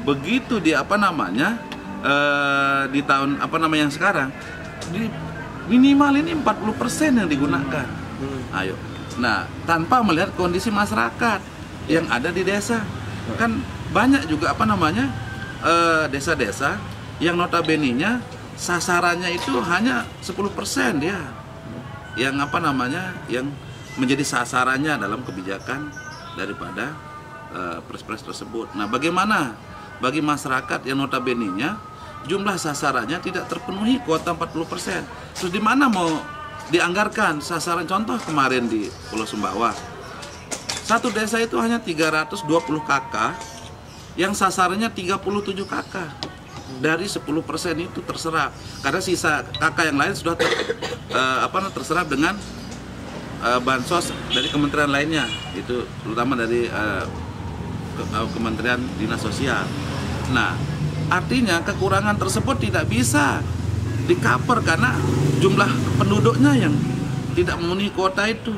begitu di di tahun yang sekarang di minimal ini 40% yang digunakan. Ayo. Nah, tanpa melihat kondisi masyarakat yang ada di desa. Kan banyak juga desa-desa yang notabene-nya sasarannya itu hanya 10% dia. Yang yang menjadi sasarannya dalam kebijakan daripada Perpres tersebut. Nah, bagaimana bagi masyarakat yang notabene-nya jumlah sasarannya tidak terpenuhi kuota 40%. Terus di mana mau dianggarkan sasaran? Contoh kemarin di Pulau Sumbawa, satu desa itu hanya 320 KK yang sasarannya 37 KK. Dari 10% itu terserap, karena sisa KK yang lain sudah terserap dengan bansos dari kementerian lainnya, itu terutama dari Kementerian Dinas Sosial. Nah, artinya kekurangan tersebut tidak bisa di-cover karena jumlah penduduknya yang tidak memenuhi kuota itu.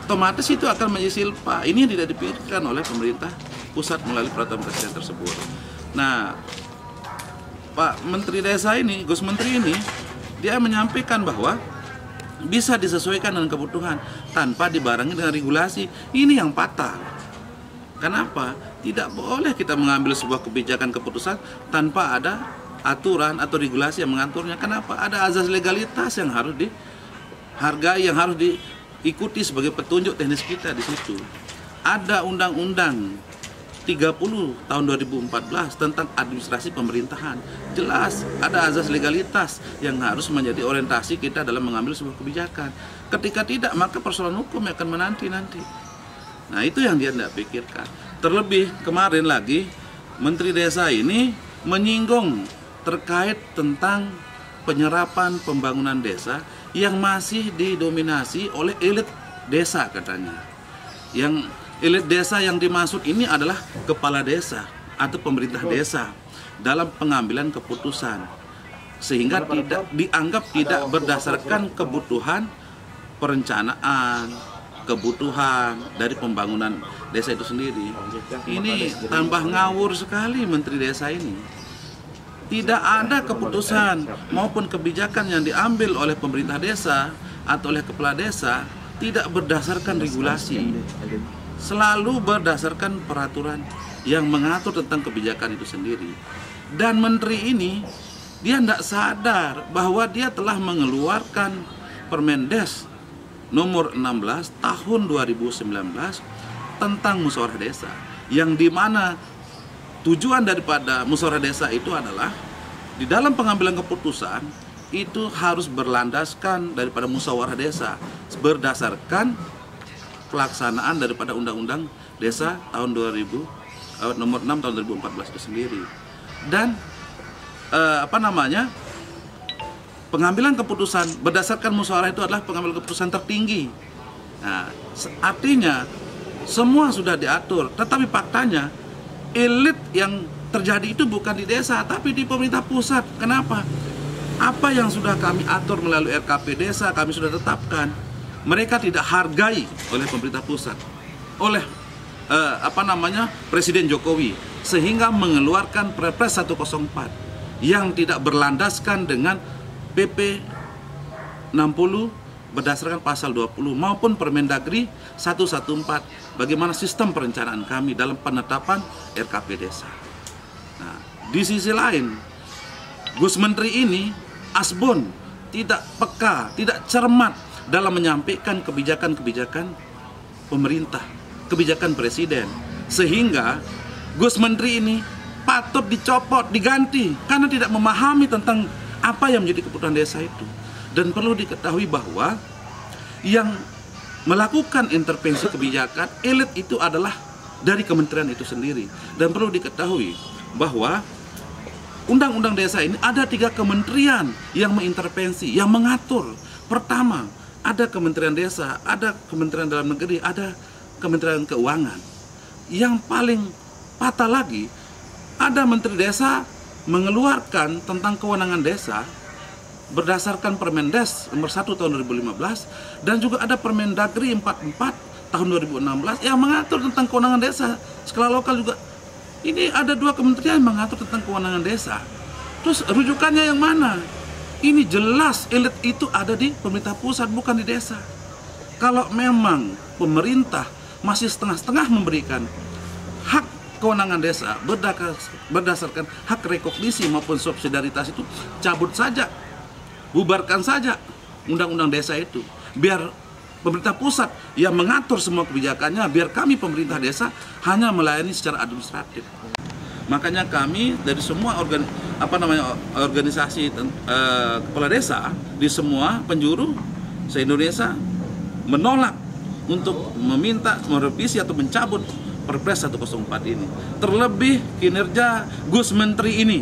Otomatis itu akan menjadi silpa. Ini yang tidak dipikirkan oleh pemerintah pusat melalui peraturan presiden tersebut. Nah, Pak Menteri Desa ini, Gus Menteri ini, dia menyampaikan bahwa bisa disesuaikan dengan kebutuhan tanpa dibarengi dengan regulasi. Ini yang fatal. Kenapa? Tidak boleh kita mengambil sebuah kebijakan keputusan tanpa ada aturan atau regulasi yang mengaturnya. Kenapa? Ada azas legalitas yang harus dihargai, yang harus diikuti sebagai petunjuk teknis kita di situ. Ada Undang-Undang 30 tahun 2014 tentang administrasi pemerintahan. Jelas ada azas legalitas yang harus menjadi orientasi kita dalam mengambil sebuah kebijakan. Ketika tidak, maka persoalan hukum yang akan menanti nanti. Nah, itu yang dia tidak pikirkan. Terlebih kemarin lagi Menteri Desa ini menyinggung terkait tentang penyerapan pembangunan desa yang masih didominasi oleh elit desa katanya. Yang elit desa yang dimaksud ini adalah kepala desa atau pemerintah desa dalam pengambilan keputusan, sehingga tidak dianggap tidak berdasarkan kebutuhan perencanaan, kebutuhan dari pembangunan desa itu sendiri. Ini tambah ngawur sekali Menteri Desa ini. Tidak ada keputusan maupun kebijakan yang diambil oleh pemerintah desa atau oleh kepala desa tidak berdasarkan regulasi, selalu berdasarkan peraturan yang mengatur tentang kebijakan itu sendiri. Dan menteri ini dia tidak sadar bahwa dia telah mengeluarkan Permendes nomor 16 tahun 2019 tentang musyawarah desa, yang dimana tujuan daripada musyawarah desa itu adalah di dalam pengambilan keputusan itu harus berlandaskan daripada musyawarah desa berdasarkan pelaksanaan daripada Undang-Undang Desa tahun nomor 6 tahun 2014 itu sendiri. Dan pengambilan keputusan berdasarkan musyawarah itu adalah pengambilan keputusan tertinggi. Nah, artinya semua sudah diatur, tetapi faktanya elit yang terjadi itu bukan di desa, tapi di pemerintah pusat. Kenapa? Apa yang sudah kami atur melalui RKP desa, kami sudah tetapkan. Mereka tidak hargai oleh pemerintah pusat, oleh Presiden Jokowi, sehingga mengeluarkan Perpres 104 yang tidak berlandaskan dengan PP 60 berdasarkan pasal 20 maupun Permendagri 114 bagaimana sistem perencanaan kami dalam penetapan RKP desa. Nah, di sisi lain, Gus Menteri ini asbun, tidak peka, tidak cermat dalam menyampaikan kebijakan-kebijakan pemerintah, kebijakan presiden, sehingga Gus Menteri ini patut dicopot, diganti karena tidak memahami tentang apa yang menjadi kebutuhan desa itu. Dan perlu diketahui bahwa yang melakukan intervensi kebijakan elit itu adalah dari kementerian itu sendiri. Dan perlu diketahui bahwa Undang-Undang Desa ini ada 3 kementerian yang mengintervensi, yang mengatur. Pertama, ada Kementerian Desa, ada Kementerian Dalam Negeri, ada Kementerian Keuangan. Yang paling fatal lagi, ada Menteri Desa mengeluarkan tentang kewenangan desa berdasarkan Permendes nomor 1 tahun 2015 dan juga ada Permendagri 44 tahun 2016 yang mengatur tentang kewenangan desa skala lokal juga Ini ada 2 kementerian yang mengatur tentang kewenangan desa. Terus rujukannya yang mana? Ini jelas elit itu ada di pemerintah pusat, bukan di desa. Kalau memang pemerintah masih setengah-setengah memberikan hak kewenangan desa berdasarkan hak rekognisi maupun subsidiaritas, itu cabut saja, bubarkan saja undang-undang desa itu. Biar pemerintah pusat yang mengatur semua kebijakannya, biar kami pemerintah desa hanya melayani secara administratif. Makanya kami dari semua organisasi kepala desa di semua penjuru se-Indonesia menolak untuk meminta merevisi atau mencabut Perpres 104 ini. Terlebih kinerja Gus Menteri ini,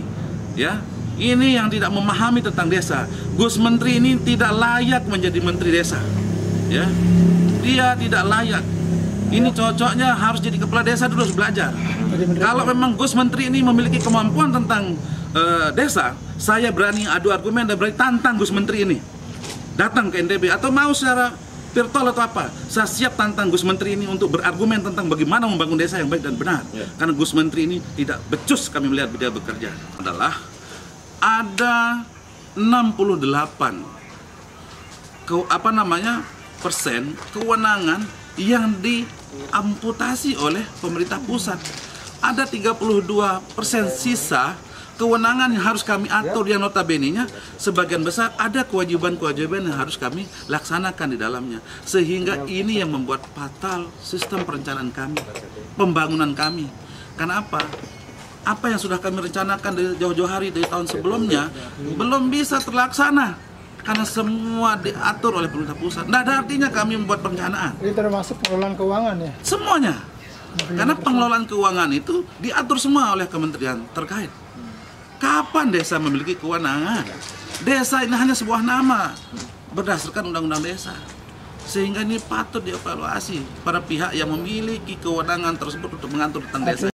ya. Ini yang tidak memahami tentang desa. Gus Menteri ini tidak layak menjadi menteri desa. Ya. Dia tidak layak. Ini cocoknya harus jadi kepala desa dulu, harus belajar. Kalau memang Gus Menteri ini memiliki kemampuan tentang desa, saya berani adu argumen dan berani tantang Gus Menteri ini datang ke NTB atau mau secara virtual atau apa. Saya siap tantang Gus Menteri ini untuk berargumen tentang bagaimana membangun desa yang baik dan benar. Karena Gus Menteri ini tidak becus kami melihat dia bekerja. Adalah ada 68 persen kewenangan yang diamputasi oleh pemerintah pusat. Ada 32% sisa kewenangan yang harus kami atur, yang notabene-nya sebagian besar ada kewajiban-kewajiban yang harus kami laksanakan di dalamnya. Sehingga ini yang membuat fatal sistem perencanaan kami, pembangunan kami. Karena apa? Apa yang sudah kami rencanakan dari jauh-jauh hari dari tahun sebelumnya belum bisa terlaksana karena semua diatur oleh pemerintah pusat. Tidak ada artinya kami membuat perencanaan. Ini termasuk pengelolaan keuangan ya? Semuanya. Karena pengelolaan keuangan itu diatur semua oleh kementerian terkait. Kapan desa memiliki kewenangan? Desa ini hanya sebuah nama berdasarkan undang-undang desa. Sehingga ini patut dievaluasi para pihak yang memiliki kewenangan tersebut untuk mengatur tentang desa.